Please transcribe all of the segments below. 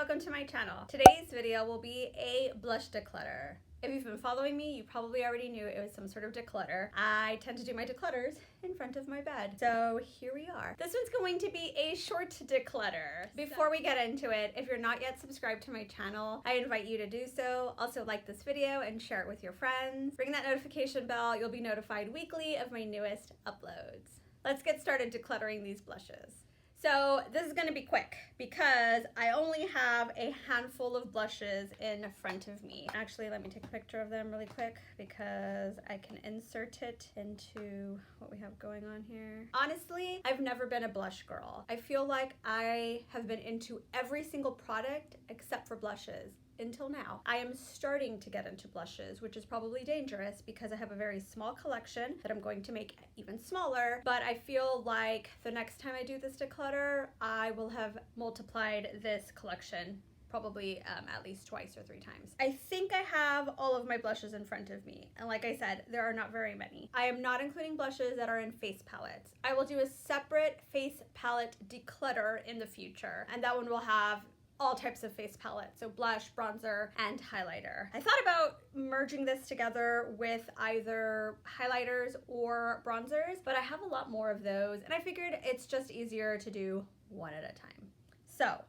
welcome to my channel. Today's video will be a blush declutter. If you've been following me, you probably already knew it was some sort of declutter. I tend to do my declutters in front of my bed. So here we are. This one's going to be a short declutter. Before we get into it, if you're not yet subscribed to my channel, I invite you to do so. Also like this video and share it with your friends. Ring that notification bell. You'll be notified weekly of my newest uploads. Let's get started decluttering these blushes. So this is going to be quick because I only have a handful of blushes in front of me. Actually, let me take a picture of them really quick because I can insert it into what we have going on here. Honestly, I've never been a blush girl. I feel like I have been into every single product except for blushes. Until now. I am starting to get into blushes, which is probably dangerous because I have a very small collection that I'm going to make even smaller, but I feel like the next time I do this declutter, I will have multiplied this collection probably at least twice or 3 times. I think I have all of my blushes in front of me, and like I said, there are not very many. I am not including blushes that are in face palettes. I will do a separate face palette declutter in the future, and that one will have all types of face palettes, so blush, bronzer, and highlighter. I thought about merging this together with either highlighters or bronzers, but I have a lot more of those, and I figured it's just easier to do one at a time. So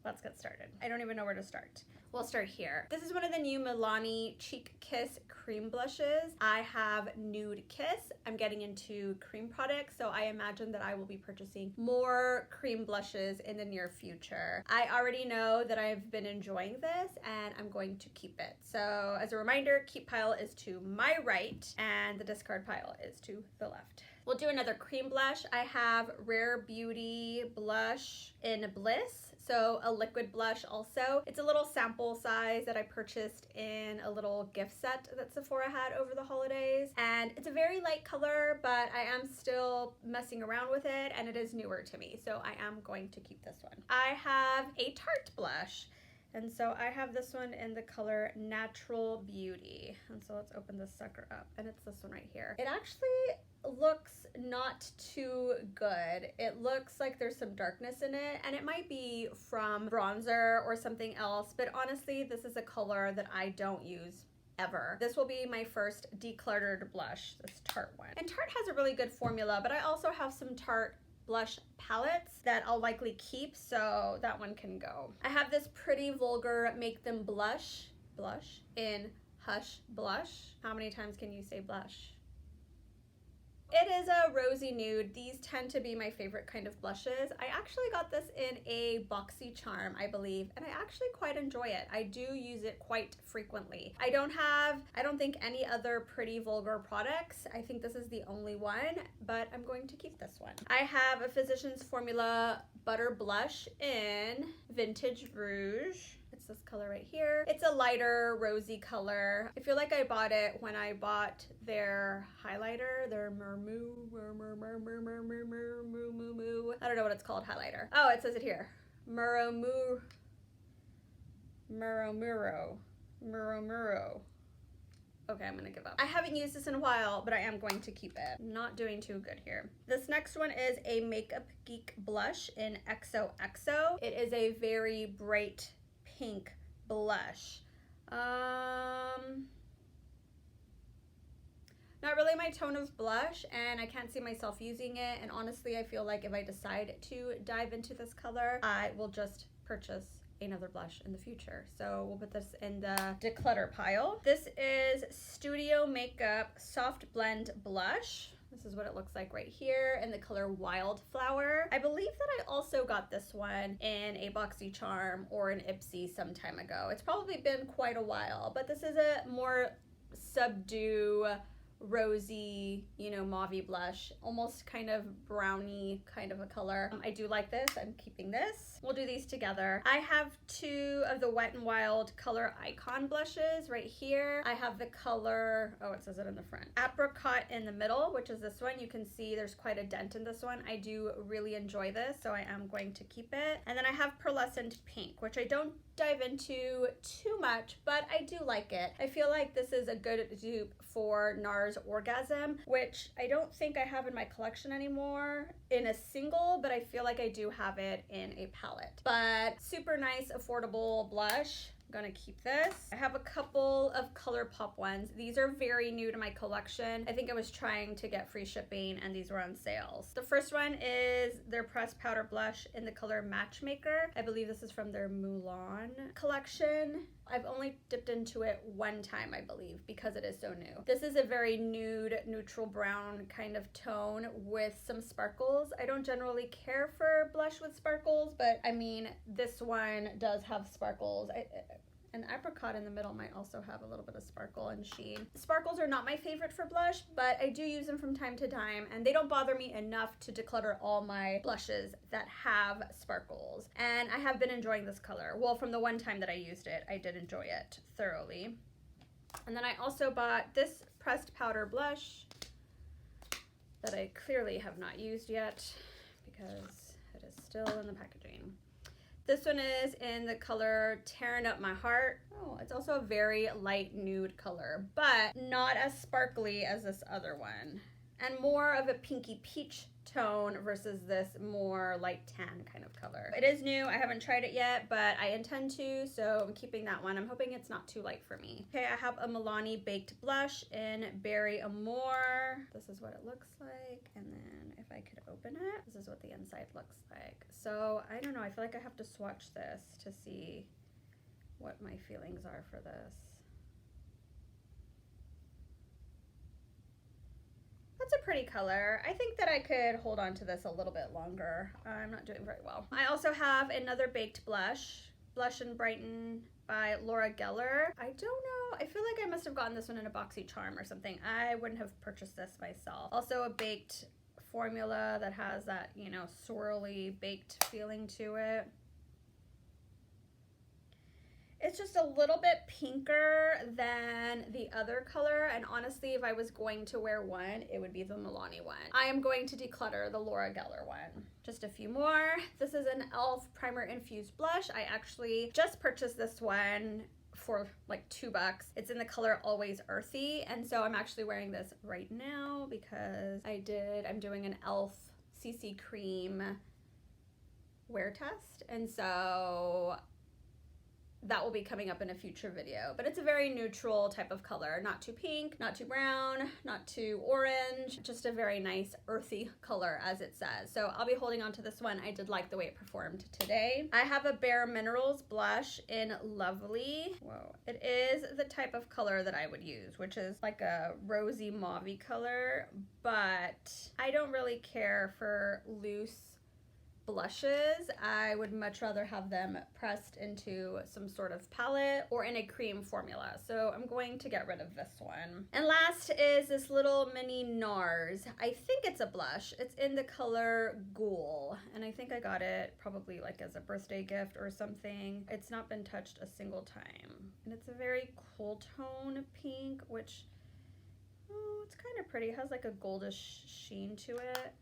let's get started. I don't even know where to start. We'll start here. This is one of the new Milani Cheek Kiss cream blushes. I have Nude Kiss. I'm getting into cream products, so I imagine that I will be purchasing more cream blushes in the near future. I already know that I've been enjoying this and I'm going to keep it. So as a reminder, keep pile is to my right and the discard pile is to the left. We'll do another cream blush. I have Rare Beauty blush in Bliss. So a liquid blush also. It's a little sample size that I purchased in a little gift set that Sephora had over the holidays. And it's a very light color, but I am still messing around with it and it is newer to me. So I am going to keep this one. I have a Tarte blush. And so I have this one in the color Natural Beauty. And so let's open this sucker up. And it's this one right here. It actually looks not too good. It looks like there's some darkness in it, and it might be from bronzer or something else, but honestly, this is a color that I don't use ever. This will be my first decluttered blush, this Tarte one. And Tarte has a really good formula, but I also have some Tarte blush palettes that I'll likely keep, so that one can go. I have this Pretty Vulgar Make Them Blush in Hush Blush. How many times can you say blush? It is a rosy nude. These tend to be my favorite kind of blushes. I actually got this in a BoxyCharm, I believe, and I actually quite enjoy it. I do use it quite frequently. I don't think any other Pretty Vulgar products. I think this is the only one, but I'm going to keep this one. I have a Physicians Formula Butter Blush in Vintage Rouge. It's this color right here. It's a lighter rosy color. I feel like I bought it when I bought their highlighter, their I don't know what it's called, highlighter. Oh, it says it here. Muromuro. Okay, I'm gonna give up. I haven't used this in a while, but I am going to keep it. Not doing too good here. This next one is a Makeup Geek blush in XOXO. It is a very bright pink blush. Not really my tone of blush, and I can't see myself using it, and honestly I feel like if I decide to dive into this color, I will just purchase another blush in the future. So we'll put this in the declutter pile. This is Studio Makeup Soft Blend Blush. This is what it looks like right here in the color Wildflower. I believe that I also got this one in a BoxyCharm or an Ipsy some time ago. It's probably been quite a while, but this is a more subdued, rosy, mauve-y blush, almost kind of browny kind of a color. I do like this. I'm keeping this. We'll do these together. I have 2 of the Wet n Wild Color Icon blushes right here. I have the color, oh, it says it in the front, Apricot in the middle, which is this one. You can see there's quite a dent in this one. I do really enjoy this, so I am going to keep it. And then I have Pearlescent Pink, which I don't dive into too much, but I do like it. I feel like this is a good dupe for NARS Orgasm, which I don't think I have in my collection anymore. in a single, but I feel like I do have it in a palette. But super nice, affordable blush. Gonna keep this. I have a couple of Colourpop ones. These are very new to my collection. I think I was trying to get free shipping and these were on sales. The first one is their pressed powder blush in the color Matchmaker. I believe this is from their Mulan collection. I've only dipped into it one time, I believe, because it is so new. This is a very nude, neutral brown kind of tone with some sparkles. I don't generally care for blush with sparkles, but I mean, this one does have sparkles. An apricot in the middle might also have a little bit of sparkle and sheen. Sparkles are not my favorite for blush, but I do use them from time to time, and they don't bother me enough to declutter all my blushes that have sparkles. And I have been enjoying this color. Well, from the one time that I used it, I did enjoy it thoroughly. And then I also bought this pressed powder blush that I clearly have not used yet because it is still in the packaging. This one is in the color Tearing Up My Heart. Oh, it's also a very light nude color, but not as sparkly as this other one. And more of a pinky peach tone versus this more light tan kind of color. It is new. I haven't tried it yet, but I intend to, so I'm keeping that one. I'm hoping it's not too light for me. Okay, I have a Milani Baked Blush in Berry Amore. This is what it looks like, and then if I could open it, this is what the inside looks like. So I don't know, I feel like I have to swatch this to see what my feelings are for this. That's a pretty color. I think that I could hold on to this a little bit longer. I'm not doing very well. I also have another baked blush, Blush and Brighten by Laura Geller. I don't know. I feel like I must have gotten this one in a boxy charm or something. I wouldn't have purchased this myself. Also a baked formula that has that, you know, swirly baked feeling to it. It's just a little bit pinker than the other color, and honestly, if I was going to wear one, it would be the Milani one. I am going to declutter the Laura Geller one. Just a few more. This is an e.l.f. Primer Infused Blush. I actually just purchased this one for like $2. It's in the color Always Earthy, and so I'm actually wearing this right now because I'm doing an e.l.f. CC Cream wear test, and so that will be coming up in a future video. But it's a very neutral type of color. Not too pink, not too brown, not too orange. Just a very nice earthy color, as it says. So I'll be holding on to this one. I did like the way it performed today. I have a Bare Minerals blush in Lovely. Whoa. It is the type of color that I would use, which is like a rosy mauve-y color, but I don't really care for loose blushes. I would much rather have them pressed into some sort of palette or in a cream formula. So I'm going to get rid of this one. And last is this little mini NARS. I think it's a blush. It's in the color Ghoul, and I think I got it probably like as a birthday gift or something. It's not been touched a single time. And it's a very cool tone pink, which, oh, it's kind of pretty. It has like a goldish sheen to it.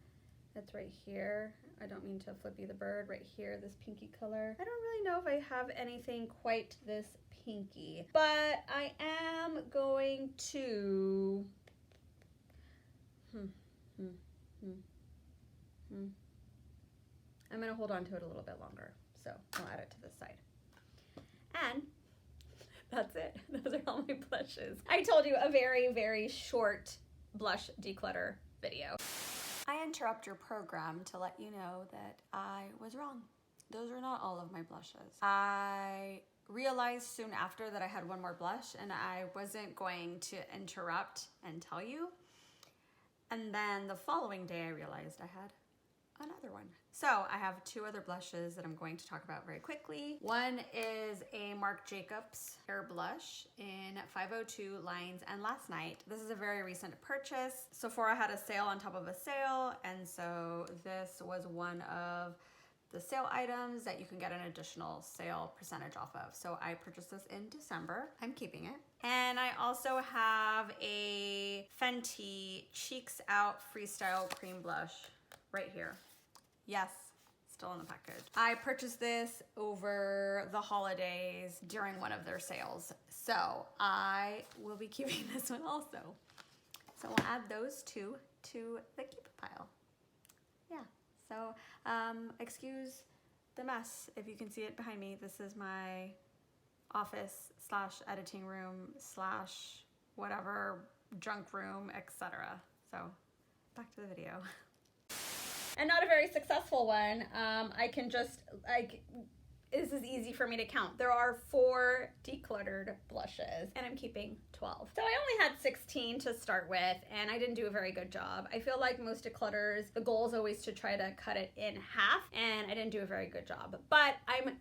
That's right here. I don't mean to flip you the bird. Right here, this pinky color. I don't really know if I have anything quite this pinky, but I am going to I'm gonna hold on to it a little bit longer, so I'll add it to this side. And that's it. Those are all my blushes. I told you, a very, very short blush declutter video. I interrupt your program to let you know that I was wrong. Those are not all of my blushes. I realized soon after that I had one more blush, and I wasn't going to interrupt and tell you. And then the following day I realized I had another one. So I have two other blushes that I'm going to talk about very quickly. One is a Marc Jacobs hair blush in 502 lines and Last Night. This is a very recent purchase. Sephora had a sale on top of a sale, and so this was one of the sale items that you can get an additional sale percentage off of. So I purchased this in December. I'm keeping it. And I also have a Fenty Cheeks Out Freestyle Cream Blush right here. Yes, still in the package. I purchased this over the holidays during one of their sales. So I will be keeping this one also. So we'll add those two to the keep pile. Yeah, So excuse the mess if you can see it behind me. This is my office / editing room / whatever, junk room, etc. So back to the video. And not a very successful one. I can just, like, this is easy for me to count. There are 4 decluttered blushes, and I'm keeping 12. So I only had 16 to start with, and I didn't do a very good job. I feel like most declutters, the goal is always to try to cut it in half, and I didn't do a very good job. But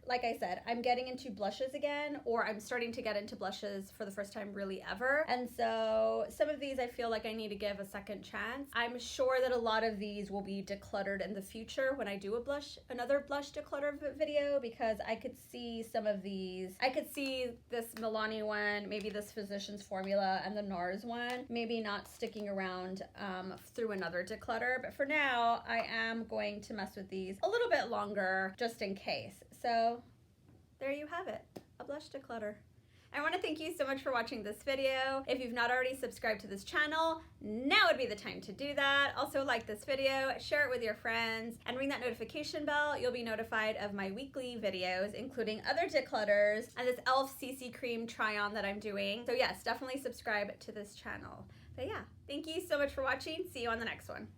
like I said, I'm getting into blushes again, or I'm starting to get into blushes for the first time really ever. And so some of these I feel like I need to give a second chance. I'm sure that a lot of these will be decluttered in the future when I do another blush declutter video, because I could see some of these. I could see this Milani one, maybe this Physicians Formula, and the NARS one, maybe not sticking around through another declutter. But for now, I am going to mess with these a little bit longer just in case. So there you have it, a blush declutter. I want to thank you so much for watching this video. If you've not already subscribed to this channel, now would be the time to do that. Also, like this video, share it with your friends, and ring that notification bell. You'll be notified of my weekly videos, including other declutters and this e.l.f. CC cream try-on that I'm doing. So yes, definitely subscribe to this channel. But yeah, thank you so much for watching. See you on the next one.